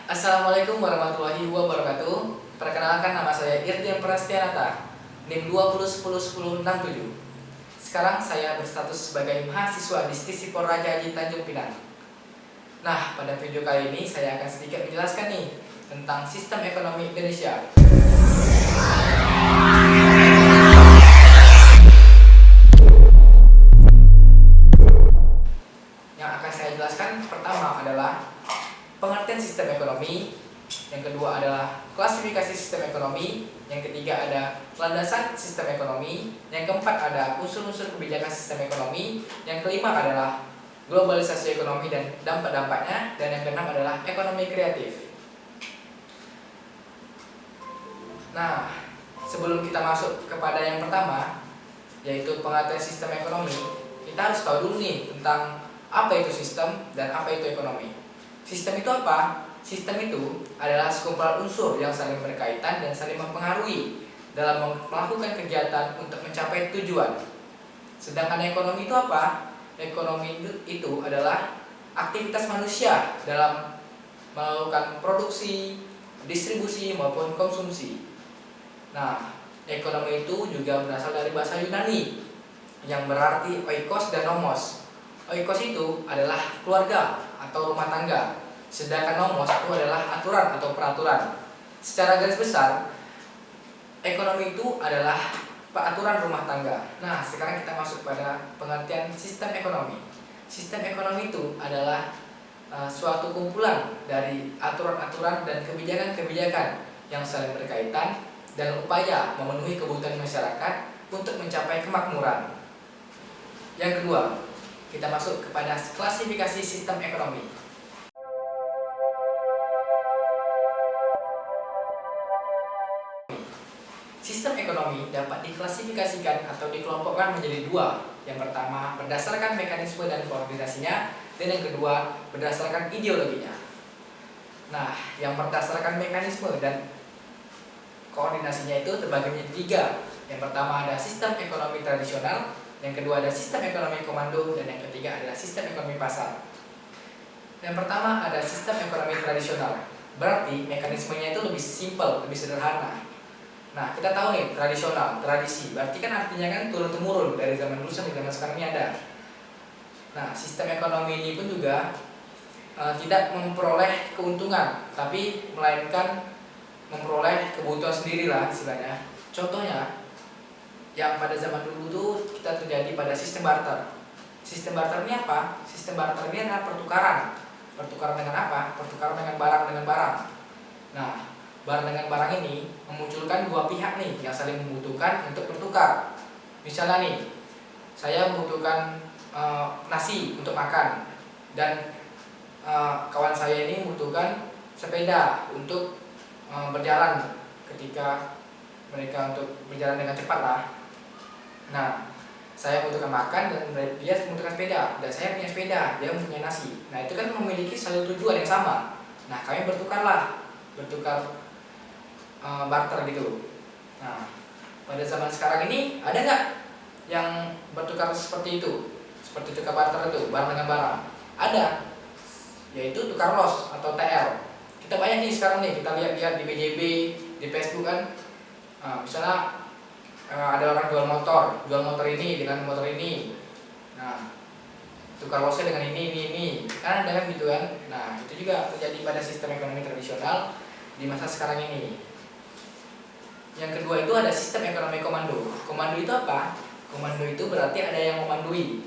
Assalamualaikum warahmatullahi wabarakatuh. Perkenalkan, nama saya Irdian Prastianata, NIM 20101067. Sekarang saya berstatus sebagai mahasiswa di Stisipor Raja Haji Tanjung Pinang. Nah, pada video kali ini saya akan sedikit menjelaskan nih tentang sistem ekonomi Indonesia. Yang akan saya jelaskan pertama adalah pengertian sistem ekonomi, yang kedua adalah klasifikasi sistem ekonomi, yang ketiga ada landasan sistem ekonomi, yang keempat ada unsur-unsur kebijakan sistem ekonomi, yang kelima adalah globalisasi ekonomi dan dampak-dampaknya, dan yang keenam adalah ekonomi kreatif. Nah, sebelum kita masuk kepada yang pertama, yaitu pengertian sistem ekonomi, kita harus tahu dulu nih tentang apa itu sistem dan apa itu ekonomi. Sistem itu apa? Sistem itu adalah sekumpulan unsur yang saling berkaitan dan saling mempengaruhi dalam melakukan kegiatan untuk mencapai tujuan. Sedangkan ekonomi itu apa? Ekonomi itu adalah aktivitas manusia dalam melakukan produksi, distribusi maupun konsumsi. Nah, ekonomi itu juga berasal dari bahasa Yunani yang berarti oikos dan nomos. Oikos itu adalah keluarga atau rumah tangga, sedangkan nomos itu adalah aturan atau peraturan. Secara garis besar, ekonomi itu adalah peraturan rumah tangga. Nah, sekarang kita masuk pada pengertian sistem ekonomi. Sistem ekonomi itu adalah suatu kumpulan dari aturan-aturan dan kebijakan-kebijakan yang saling berkaitan dan upaya memenuhi kebutuhan masyarakat untuk mencapai kemakmuran. Yang kedua, kita masuk kepada klasifikasi sistem ekonomi. Sistem ekonomi dapat diklasifikasikan atau dikelompokkan menjadi dua. Yang pertama berdasarkan mekanisme dan koordinasinya, dan yang kedua berdasarkan ideologinya. Nah, yang berdasarkan mekanisme dan koordinasinya itu terbagi menjadi tiga. Yang pertama ada sistem ekonomi tradisional, yang kedua ada sistem ekonomi komando, dan yang ketiga adalah sistem ekonomi pasar. Yang pertama ada sistem ekonomi tradisional, berarti mekanismenya itu lebih simpel, lebih sederhana. Nah, kita tahu nih tradisional, tradisi, berarti kan artinya kan turun-temurun dari zaman dulu sampai zaman sekarang ini ada. Nah, sistem ekonomi ini pun juga tidak memperoleh keuntungan, tapi melainkan memperoleh kebutuhan sendirilah istilahnya. Contohnya, yang pada zaman dulu tuh kita terjadi pada sistem barter. Sistem barter ini apa? Sistem barter ini adalah pertukaran. Pertukaran dengan apa? Pertukaran dengan barang dengan barang. Nah, barang dengan barang ini memunculkan dua pihak nih yang saling membutuhkan untuk bertukar. Misalnya nih, saya membutuhkan nasi untuk makan, dan kawan saya ini membutuhkan sepeda untuk berjalan ketika mereka untuk berjalan dengan cepat lah. Nah, saya membutuhkan makan dan dia membutuhkan sepeda, dan saya punya sepeda, dia mempunyai nasi. Nah, itu kan memiliki satu tujuan yang sama. Nah, kami bertukar barter gitu. Nah, pada zaman sekarang ini ada nggak yang bertukar seperti itu? Seperti tukar barter itu, barang dengan barang. Ada, yaitu tukar los atau TL. Kita banyak nih sekarang nih, kita lihat di BJB, di Facebook kan. Misalnya ada orang jual motor ini dengan motor ini. Nah, tukar losnya dengan ini. Kan ada kan gitu kan. Nah, itu juga terjadi pada sistem ekonomi tradisional di masa sekarang ini. Yang kedua itu ada sistem ekonomi komando. Komando itu apa? Komando itu berarti ada yang memandui.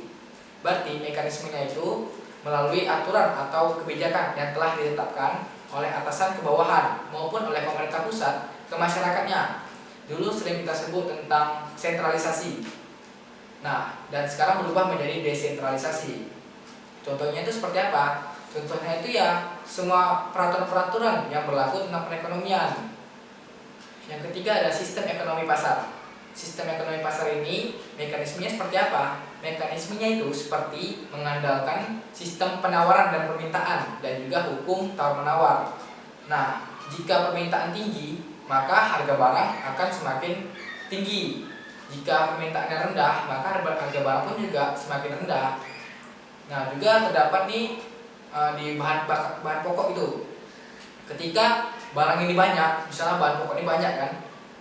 Berarti mekanismenya itu melalui aturan atau kebijakan yang telah ditetapkan oleh atasan ke bawahan maupun oleh pemerintah pusat ke masyarakatnya. Dulu sering kita sebut tentang sentralisasi. Nah, dan sekarang berubah menjadi desentralisasi. Contohnya itu seperti apa? Contohnya itu ya semua peraturan-peraturan yang berlaku tentang perekonomian. Yang ketiga ada sistem ekonomi pasar. Sistem ekonomi pasar ini mekanismenya seperti apa? Mekanismenya itu seperti mengandalkan sistem penawaran dan permintaan, dan juga hukum tawar-menawar. Nah, jika permintaan tinggi, maka harga barang akan semakin tinggi. Jika permintaannya rendah, maka harga barang pun juga semakin rendah. Nah, juga terdapat nih di bahan pokok itu. ketika barang ini banyak, misalnya bahan pokok ini banyak kan,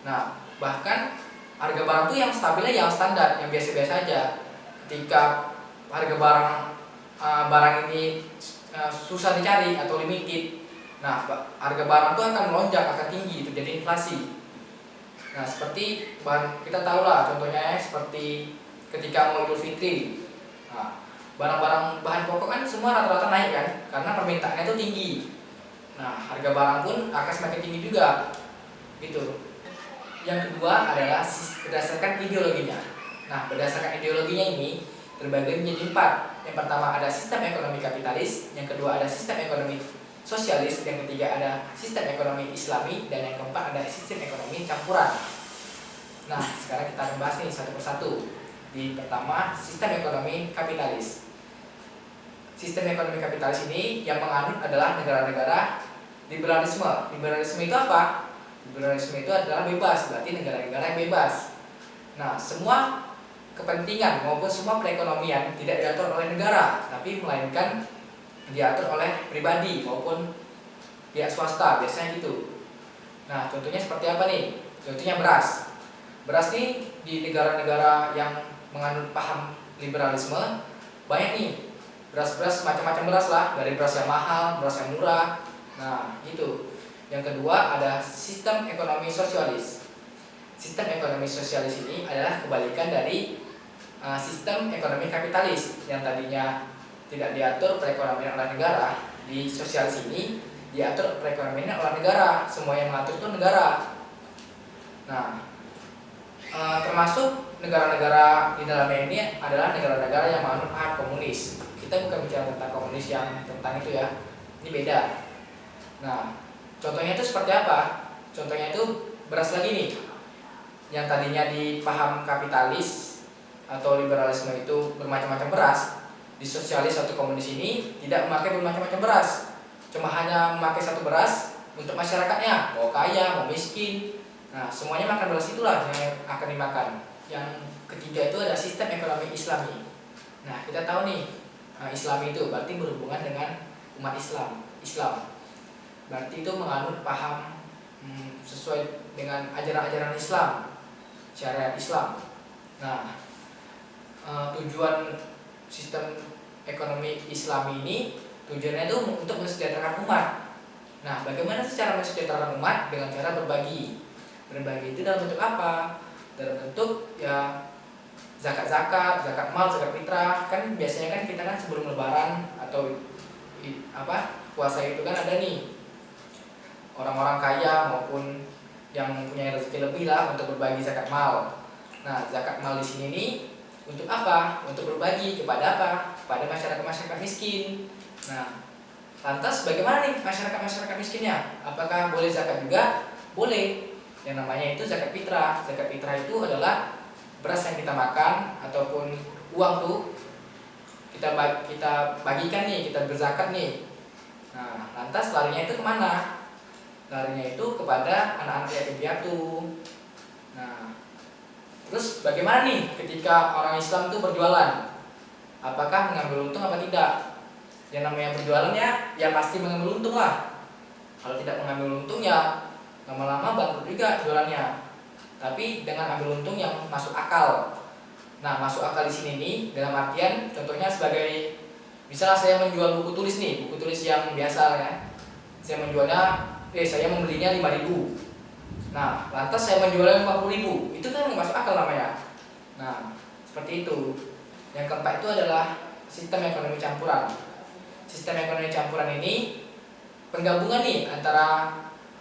nah bahkan harga barang itu yang stabilnya yang standar, yang biasa-biasa aja. Ketika harga barang ini susah dicari atau limited, nah harga barang itu akan melonjak, akan tinggi, itu jadi inflasi. Nah seperti bahan kita tahu lah, contohnya seperti ketika mau Idul Fitri, nah, barang-barang bahan pokok kan semua rata-rata naik kan, karena permintaannya itu tinggi. Nah harga barang pun akan semakin tinggi juga, gitu. Yang kedua adalah berdasarkan ideologinya. Nah berdasarkan ideologinya ini terbagi menjadi 4. Yang pertama ada sistem ekonomi kapitalis, yang kedua ada sistem ekonomi sosialis, yang ketiga ada sistem ekonomi islami, dan yang keempat ada sistem ekonomi campuran. Nah sekarang kita akan bahas nih satu persatu. Di pertama, sistem ekonomi kapitalis. Sistem ekonomi kapitalis ini yang menganut adalah negara-negara liberalisme. Liberalisme itu apa? Liberalisme itu adalah bebas, berarti negara-negara yang bebas. Nah semua kepentingan maupun semua perekonomian tidak diatur oleh negara, tapi melainkan diatur oleh pribadi maupun pihak swasta, biasanya gitu. Nah contohnya seperti apa nih? Contohnya beras. Beras nih di negara-negara yang menganut paham liberalisme banyak nih. Beras-beras macam-macam beras lah, dari beras yang mahal, beras yang murah. Nah gitu. Yang kedua ada sistem ekonomi sosialis. Sistem ekonomi sosialis ini adalah kebalikan dari sistem ekonomi kapitalis yang tadinya tidak diatur perekonomian oleh negara. Di sosialis ini diatur perekonomian oleh negara, semua yang mengatur itu negara. Nah termasuk negara-negara di dalamnya ini adalah negara-negara yang menganut paham komunis. Kita bukan bicara tentang komunis yang tentang itu ya, ini beda. Nah contohnya itu seperti apa? Contohnya itu beras lagi nih, yang tadinya di paham kapitalis atau liberalisme itu bermacam-macam beras. Di sosialis atau komunis ini tidak memakai bermacam-macam beras, cuma hanya memakai satu beras untuk masyarakatnya, mau kaya, mau miskin. Nah semuanya makan beras itulah yang akan dimakan. Yang ketiga itu ada sistem ekonomi islami. Nah kita tahu nih, islami itu berarti berhubungan dengan umat Islam. Berarti itu menganut paham sesuai dengan ajaran-ajaran Islam, syariat Islam. Nah tujuan sistem ekonomi Islami ini tujuannya itu untuk mensejahterakan umat. Nah bagaimana cara mensejahterakan umat? Dengan cara berbagi. Berbagi itu dalam bentuk apa? Dalam bentuk ya zakat mal, zakat fitrah. Kan biasanya kan kita kan sebelum lebaran atau puasa itu kan ada nih orang-orang kaya maupun yang mempunyai rezeki lebih lah untuk berbagi zakat mal. Nah zakat mal di sini nih untuk apa? Untuk berbagi kepada apa? Kepada masyarakat miskin. Nah lantas bagaimana nih masyarakat miskinnya? Apakah boleh zakat juga? Boleh. Yang namanya itu zakat fitrah. Zakat fitrah itu adalah beras yang kita makan ataupun uang tuh kita bagikan nih, kita berzakat nih. Nah lantas larinya itu kemana? Larinya itu kepada anak-anak yatim piatu. Nah terus bagaimana nih ketika orang Islam itu berjualan? Apakah mengambil untung apa tidak? Yang namanya berjualan ya pasti mengambil untung lah. Kalau tidak mengambil untung ya lama-lama bangkrut juga jualannya. Tapi dengan ambil untung yang masuk akal. Nah masuk akal di sini nih dalam artian contohnya sebagai misalnya saya menjual buku tulis nih, buku tulis yang biasa ya. Saya membelinya 5.000. Nah, lantas saya menjualnya 50.000. Itu kan nggak masuk akal namanya. Nah, seperti itu. Yang keempat itu adalah sistem ekonomi campuran. Sistem ekonomi campuran ini penggabungan nih antara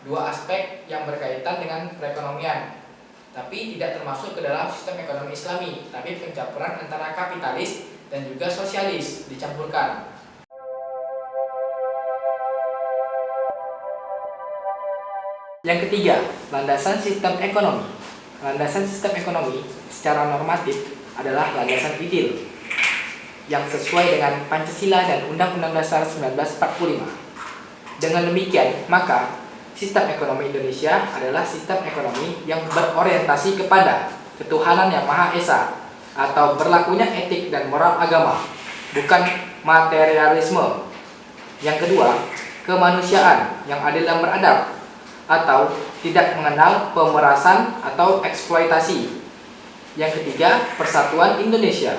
dua aspek yang berkaitan dengan perekonomian, tapi tidak termasuk ke dalam sistem ekonomi Islami, tapi pencampuran antara kapitalis dan juga sosialis dicampurkan. Yang ketiga, landasan sistem ekonomi. Landasan sistem ekonomi secara normatif adalah landasan ideal yang sesuai dengan Pancasila dan Undang-Undang Dasar 1945. Dengan demikian, maka sistem ekonomi Indonesia adalah sistem ekonomi yang berorientasi kepada ketuhanan yang Maha Esa atau berlakunya etik dan moral agama, bukan materialisme. Yang kedua, kemanusiaan yang adil dan beradab, atau tidak mengenal pemerasan atau eksploitasi. Yang ketiga, persatuan Indonesia,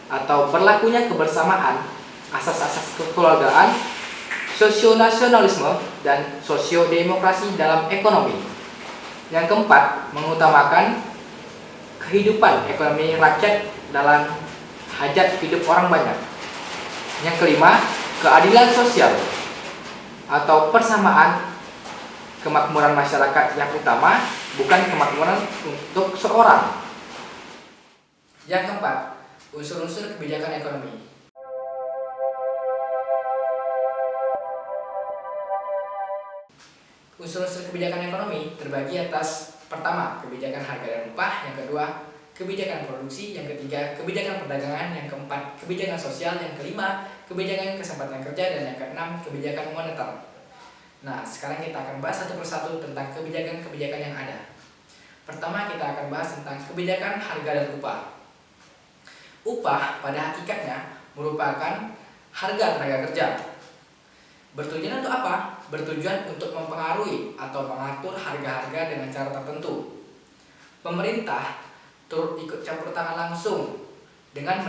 atau berlakunya kebersamaan, asas-asas kekeluargaan, sosionasionalisme, dan sosiodemokrasi dalam ekonomi. Yang keempat, mengutamakan kehidupan ekonomi rakyat dalam hajat hidup orang banyak. Yang kelima, keadilan sosial atau persamaan kemakmuran masyarakat yang utama, bukan kemakmuran untuk seorang. Yang keempat, unsur-unsur kebijakan ekonomi. Unsur-unsur kebijakan ekonomi terbagi atas: pertama, kebijakan harga dan upah; yang kedua, kebijakan produksi; yang ketiga, kebijakan perdagangan; yang keempat, kebijakan sosial; yang kelima, kebijakan kesempatan kerja; dan yang keenam, kebijakan moneter. Nah, sekarang kita akan bahas satu persatu tentang kebijakan-kebijakan yang ada. Pertama, kita akan bahas tentang kebijakan harga dan upah. Upah pada hakikatnya merupakan harga tenaga kerja. Bertujuan untuk apa? Bertujuan untuk mempengaruhi atau mengatur harga-harga dengan cara tertentu. Pemerintah turut ikut campur tangan langsung dengan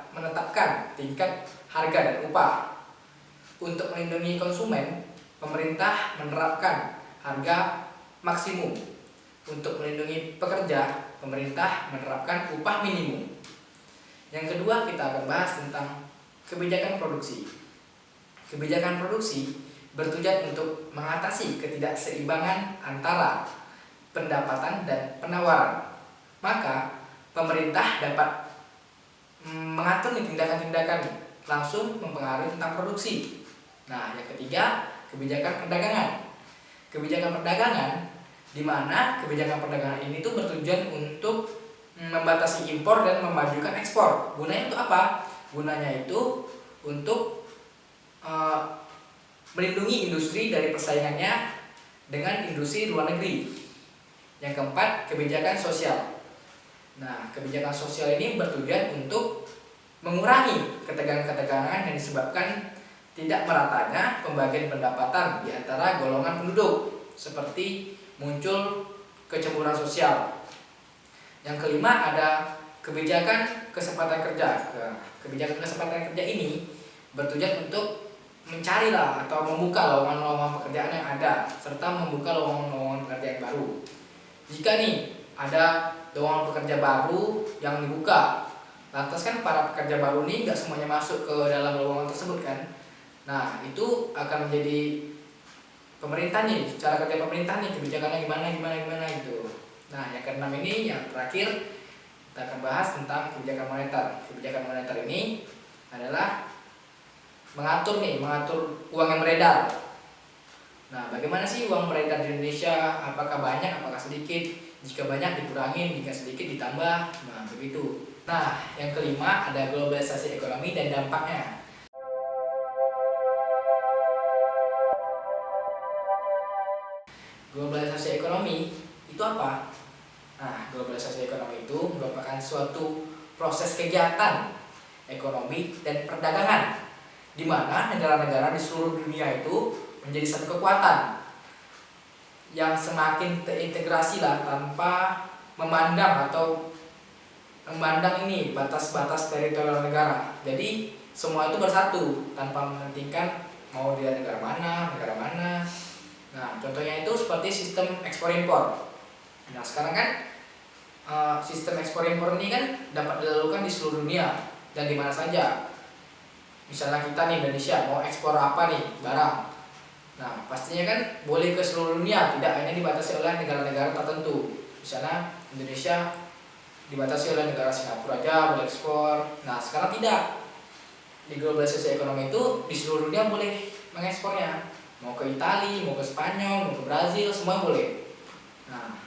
menetapkan tingkat harga dan upah. Untuk melindungi konsumen, pemerintah menerapkan harga maksimum. Untuk melindungi pekerja, pemerintah menerapkan upah minimum. Yang kedua, kita akan bahas tentang kebijakan produksi. Kebijakan produksi bertujuan untuk mengatasi ketidakseimbangan antara pendapatan dan penawaran. Maka, pemerintah dapat mengatur tindakan-tindakan langsung mempengaruhi tentang produksi. Nah, yang ketiga, kebijakan perdagangan. Kebijakan perdagangan, di mana kebijakan perdagangan ini tuh bertujuan untuk membatasi impor dan memajukan ekspor. Gunanya untuk apa? Gunanya itu untuk melindungi industri dari persaingannya dengan industri luar negeri. Yang keempat, kebijakan sosial. Nah, kebijakan sosial ini bertujuan untuk mengurangi ketegangan-ketegangan yang disebabkan tidak meratanya pembagian pendapatan di antara golongan penduduk, seperti muncul kecemburuan sosial. Yang kelima, ada kebijakan kesempatan kerja. Kebijakan kesempatan kerja ini bertujuan untuk mencarilah atau membuka lowongan-lowongan pekerjaan yang ada, serta membuka lowongan-lowongan pekerjaan baru. Jika nih ada lowongan pekerja baru yang dibuka, lantas kan para pekerja baru ini nggak semuanya masuk ke dalam lowongan tersebut kan. Nah, itu akan menjadi pemerintah nih, cara kerja pemerintah nih, kebijakannya gimana gitu. Nah, yang keenam ini, yang terakhir, kita akan bahas tentang kebijakan moneter. Kebijakan moneter ini adalah mengatur uang yang beredar. Nah, bagaimana sih uang beredar di Indonesia? Apakah banyak, apakah sedikit? Jika banyak dikurangin, jika sedikit ditambah. Nah, begitu. Nah, yang kelima, ada globalisasi ekonomi dan dampaknya. Globalisasi ekonomi itu apa? Nah, globalisasi ekonomi itu merupakan suatu proses kegiatan ekonomi dan perdagangan di mana negara-negara di seluruh dunia itu menjadi satu kekuatan yang semakin terintegrasi lah, tanpa memandang ini batas-batas teritorial negara. Jadi semua itu bersatu tanpa mementingkan mau dia negara mana. Nah, contohnya itu seperti sistem ekspor impor. Nah, sekarang kan sistem ekspor impor ini kan dapat dilakukan di seluruh dunia dan di mana saja. Misalnya kita nih Indonesia mau ekspor apa nih barang, nah pastinya kan boleh ke seluruh dunia, tidak hanya dibatasi oleh negara-negara tertentu. Misalnya Indonesia dibatasi oleh negara Singapura aja boleh ekspor. Nah, sekarang tidak. Di globalisasi ekonomi itu di seluruh dunia boleh mengekspornya, mau ke Italia, mau ke Spanyol, mau ke Brazil, semua boleh. Nah,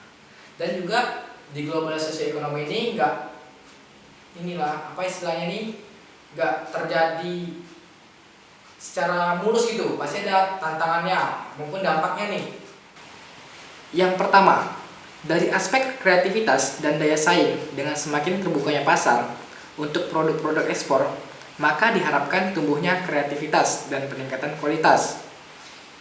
dan juga di globalisasi ekonomi ini nggak terjadi secara mulus gitu, pasti ada tantangannya maupun dampaknya nih. Yang pertama, dari aspek kreativitas dan daya saing, dengan semakin terbukanya pasar untuk produk-produk ekspor, maka diharapkan tumbuhnya kreativitas dan peningkatan kualitas.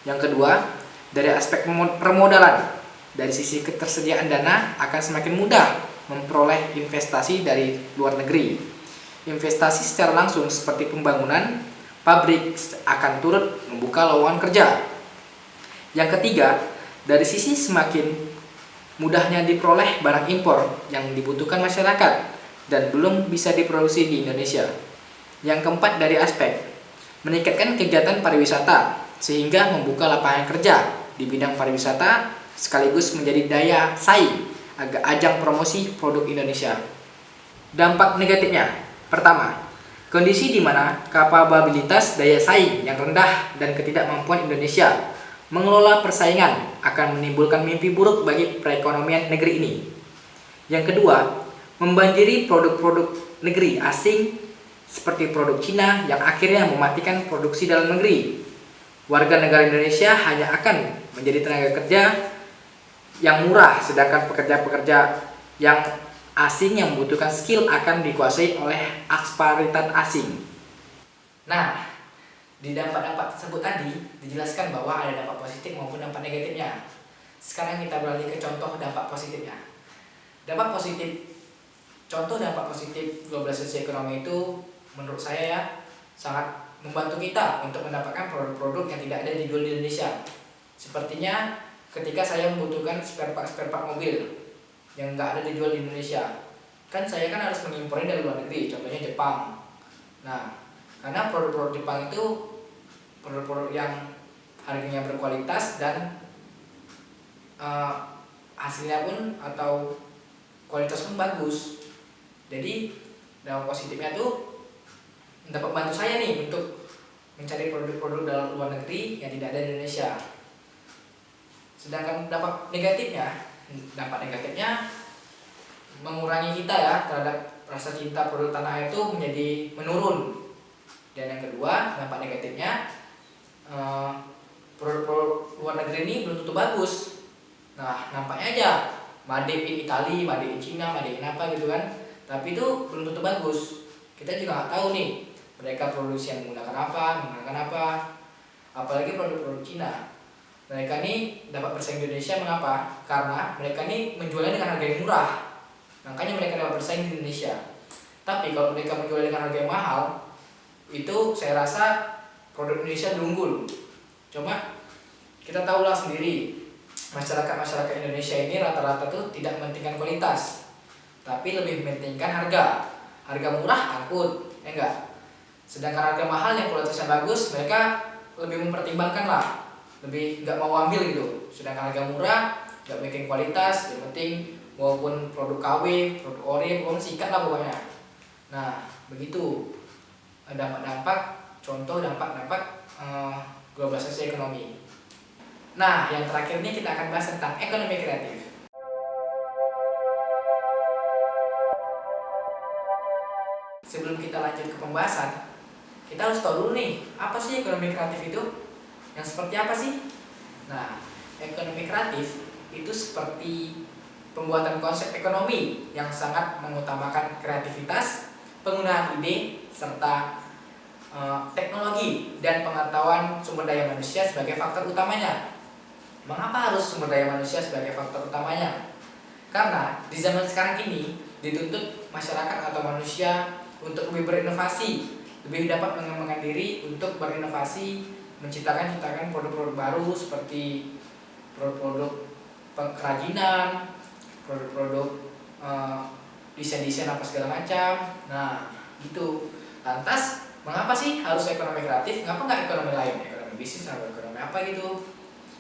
Yang kedua, dari aspek permodalan. Dari sisi ketersediaan dana akan semakin mudah memperoleh investasi dari luar negeri. Investasi secara langsung seperti pembangunan pabrik akan turut membuka lowongan kerja. Yang ketiga, dari sisi semakin mudahnya diperoleh barang impor yang dibutuhkan masyarakat dan belum bisa diproduksi di Indonesia. Yang keempat, dari aspek meningkatkan kegiatan pariwisata sehingga membuka lapangan kerja di bidang pariwisata sekaligus menjadi daya saing ajang promosi produk Indonesia. Dampak negatifnya, pertama, kondisi di mana kapabilitas daya saing yang rendah dan ketidakmampuan Indonesia mengelola persaingan akan menimbulkan mimpi buruk bagi perekonomian negeri ini. Yang kedua, membanjiri produk-produk negeri asing seperti produk Cina yang akhirnya mematikan produksi dalam negeri. Warga negara Indonesia hanya akan menjadi tenaga kerja yang murah, sedangkan pekerja-pekerja yang asing yang membutuhkan skill akan dikuasai oleh ekspatriat asing. Nah, di dampak-dampak tersebut tadi dijelaskan bahwa ada dampak positif maupun dampak negatifnya. Sekarang kita beralih ke contoh dampak positifnya. Dampak positif, contoh dampak positif globalisasi ekonomi itu menurut saya ya sangat membantu kita untuk mendapatkan produk-produk yang tidak ada dijual di Indonesia. Sepertinya ketika saya membutuhkan spare part mobil yang nggak ada dijual di Indonesia, kan saya kan harus mengimpornya dari luar negeri, contohnya Jepang. Nah, karena produk-produk Jepang itu produk-produk yang harganya berkualitas dan hasilnya pun atau kualitas pun bagus. Jadi dampak positifnya tuh dapat bantu saya nih untuk mencari produk-produk dalam luar negeri yang tidak ada di Indonesia. Sedangkan dampak negatifnya mengurangi kita ya terhadap rasa cinta produk tanah air itu menjadi menurun. Dan yang kedua, dampak negatifnya produk-produk luar negeri ini belum tentu bagus. Nah, nampaknya aja made in Italy, made in China, made in apa gitu kan, tapi itu belum tentu bagus. Kita juga nggak tahu nih mereka produksi yang menggunakan apa, apalagi produk-produk Cina. Mereka ini dapat bersaing di Indonesia, mengapa? Karena mereka ini menjualnya dengan harga yang murah, makanya mereka dapat bersaing di Indonesia. Tapi kalau mereka menjualnya dengan harga yang mahal, itu saya rasa produk Indonesia lebih unggul. Cuma kita tahulah sendiri, masyarakat Indonesia ini rata-rata tuh tidak mementingkan kualitas, tapi lebih mementingkan harga. Harga murah angkut, ya enggak. Sedangkan harga mahal yang kualitasnya bagus, mereka lebih mempertimbangkan lah, lebih nggak mau ambil gitu. Sedangkan harga murah nggak bikin kualitas, yang penting walaupun produk KW, produk ori, pokoknya sikat lah pokoknya. Nah, begitu contoh dampak globalisasi ekonomi. Nah, yang terakhir ini kita akan bahas tentang ekonomi kreatif. Sebelum kita lanjut ke pembahasan, kita harus tahu dulu nih, apa sih ekonomi kreatif itu? Yang seperti apa sih? Nah, ekonomi kreatif itu seperti pembuatan konsep ekonomi yang sangat mengutamakan kreativitas, penggunaan ide, serta teknologi dan pengetahuan sumber daya manusia sebagai faktor utamanya. Mengapa harus sumber daya manusia sebagai faktor utamanya? Karena di zaman sekarang ini dituntut masyarakat atau manusia untuk lebih berinovasi, lebih dapat mengembangkan diri untuk berinovasi, menciptakan produk-produk baru seperti produk-produk kerajinan, produk-produk desain-desain apa segala macam. Nah, gitu. Lantas, mengapa sih harus ekonomi kreatif? Mengapa nggak ekonomi lain? Ekonomi bisnis atau ekonomi apa gitu?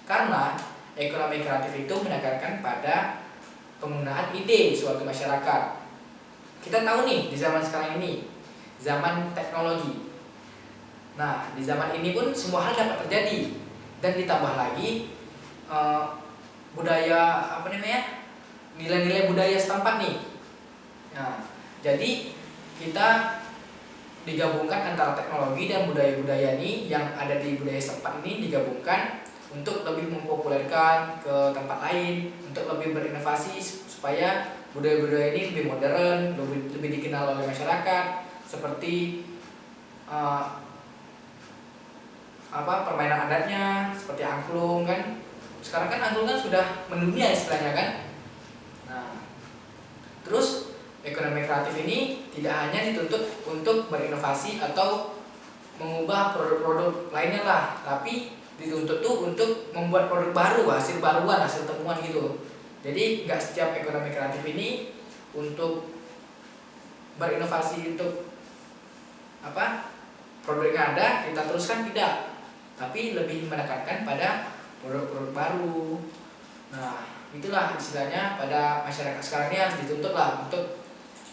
Karena ekonomi kreatif itu menekankan pada penggunaan ide suatu masyarakat. Kita tahu nih di zaman sekarang ini, zaman teknologi. Nah, di zaman ini pun semua hal dapat terjadi dan ditambah lagi nilai-nilai budaya setempat nih. Nah, jadi kita digabungkan antara teknologi dan budaya-budaya ini yang ada di budaya setempat ini digabungkan untuk lebih mempopulerkan ke tempat lain, untuk lebih berinovasi supaya budaya-budaya ini lebih modern, lebih dikenal oleh masyarakat, seperti permainan adatnya seperti angklung kan. Sekarang kan angklung kan sudah mendunia istilahnya kan. Nah, terus ekonomi kreatif ini tidak hanya dituntut untuk berinovasi atau mengubah produk-produk lainnya lah, tapi dituntut tuh untuk membuat produk baru, hasil baruan, hasil temuan gitu. Jadi nggak setiap ekonomi kreatif ini untuk berinovasi untuk produk yang ada kita teruskan, tidak, tapi lebih menekankan pada produk-produk baru. Nah, itulah istilahnya pada masyarakat sekarang ini harus dituntut lah untuk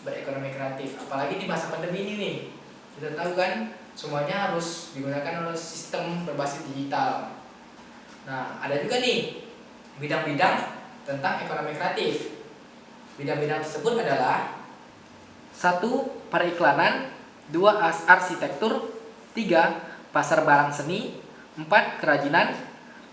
berekonomi kreatif. Apalagi di masa pandemi ini nih, kita tahu kan semuanya harus digunakan oleh sistem berbasis digital. Nah, ada juga nih bidang-bidang tentang ekonomi kreatif. Bidang-bidang tersebut adalah 1. Periklanan, 2. Arsitektur, 3. Pasar barang seni, 4. Kerajinan,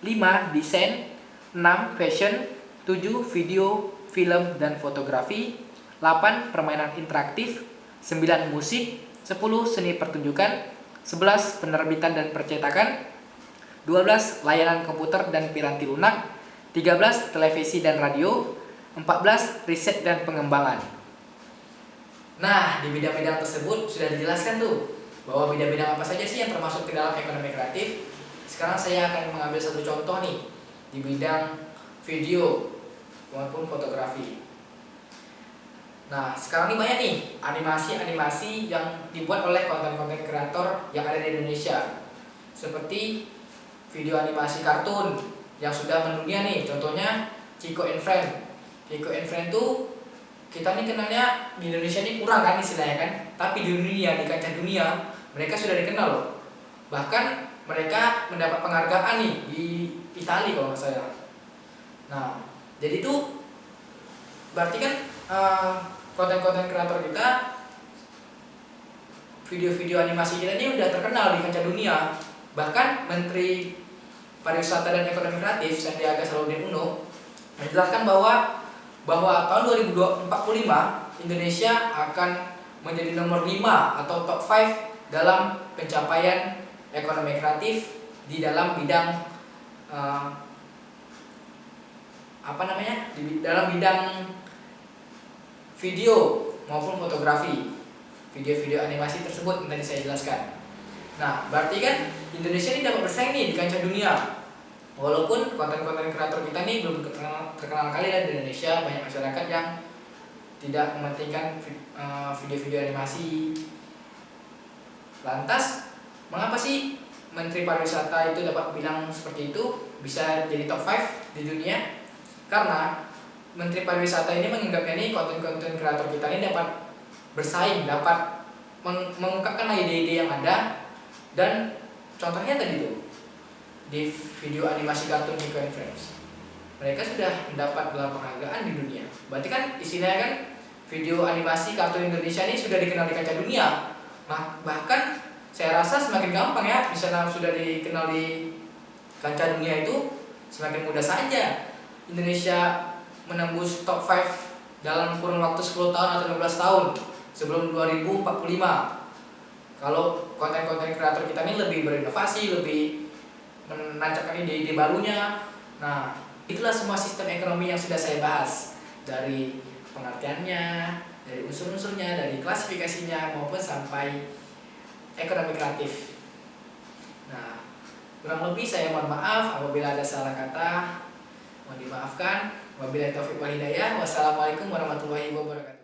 5. Desain, 6. Fashion, 7. Video, film, dan fotografi, 8. Permainan interaktif, 9. Musik, 10. Seni pertunjukan, 11. Penerbitan dan percetakan, 12. Layanan komputer dan piranti lunak, 13. Televisi dan radio, 14. Riset dan pengembangan. Nah, di bidang-bidang tersebut sudah dijelaskan tuh bahwa bidang-bidang apa saja sih yang termasuk ke dalam ekonomi kreatif. Sekarang saya akan mengambil satu contoh nih di bidang video maupun fotografi. Nah, sekarang ini banyak nih animasi-animasi yang dibuat oleh konten-konten kreator yang ada di Indonesia. Seperti video animasi kartun yang sudah mendunia nih, contohnya Chico and Friends. Chico and Friends tuh kita nih kenalnya di Indonesia ini kurang kan istilahnya kan, tapi di dunia, di kancah dunia mereka sudah dikenal loh. Bahkan mereka mendapat penghargaan nih di Italia kalau nggak salah. Nah, jadi itu berarti kan konten-konten kreator kita, video-video animasi kita ini udah terkenal di kancah dunia. Bahkan Menteri Pariwisata dan Ekonomi Kreatif Sandiaga Salahuddin Uno menjelaskan bahwa tahun 2045 Indonesia akan menjadi nomor 5 atau top 5 dalam pencapaian ekonomi kreatif di dalam bidang di dalam bidang video maupun fotografi, video-video animasi tersebut yang tadi saya jelaskan. Nah, berarti kan Indonesia ini dapat bersaing nih di kancah dunia. Walaupun konten-konten kreator kita ini belum terkenal kali di Indonesia, banyak masyarakat yang tidak mementingkan video-video animasi. Lantas, mengapa sih Menteri Pariwisata itu dapat bilang seperti itu, bisa jadi top 5 di dunia? Karena Menteri Pariwisata ini menganggapnya nih konten-konten kreator kita ini dapat bersaing, dapat mengungkapkan ide-ide yang ada. Dan contohnya tadi tuh di video animasi kartun Chico and Friends, mereka sudah mendapat gelar penghargaan di dunia. Berarti kan istilahnya kan video animasi kartun Indonesia ini sudah dikenal di kancah dunia. Bahkan saya rasa semakin gampang ya, misalnya sudah dikenal di kancah dunia itu semakin mudah saja Indonesia menembus top 5 dalam kurun waktu 10 tahun atau 15 tahun sebelum 2045. Kalau konten-konten kreator kita ini lebih berinovasi, lebih menancapkan ide-ide barunya. Nah, itulah semua sistem ekonomi yang sudah saya bahas, dari pengertiannya, dari unsur-unsurnya, dari klasifikasinya, maupun sampai ekonomi kreatif. Nah, kurang lebih saya mohon maaf apabila ada salah kata, mohon dimaafkan. Wabillahi taufiq wal hidayah. Wassalamualaikum warahmatullahi wabarakatuh.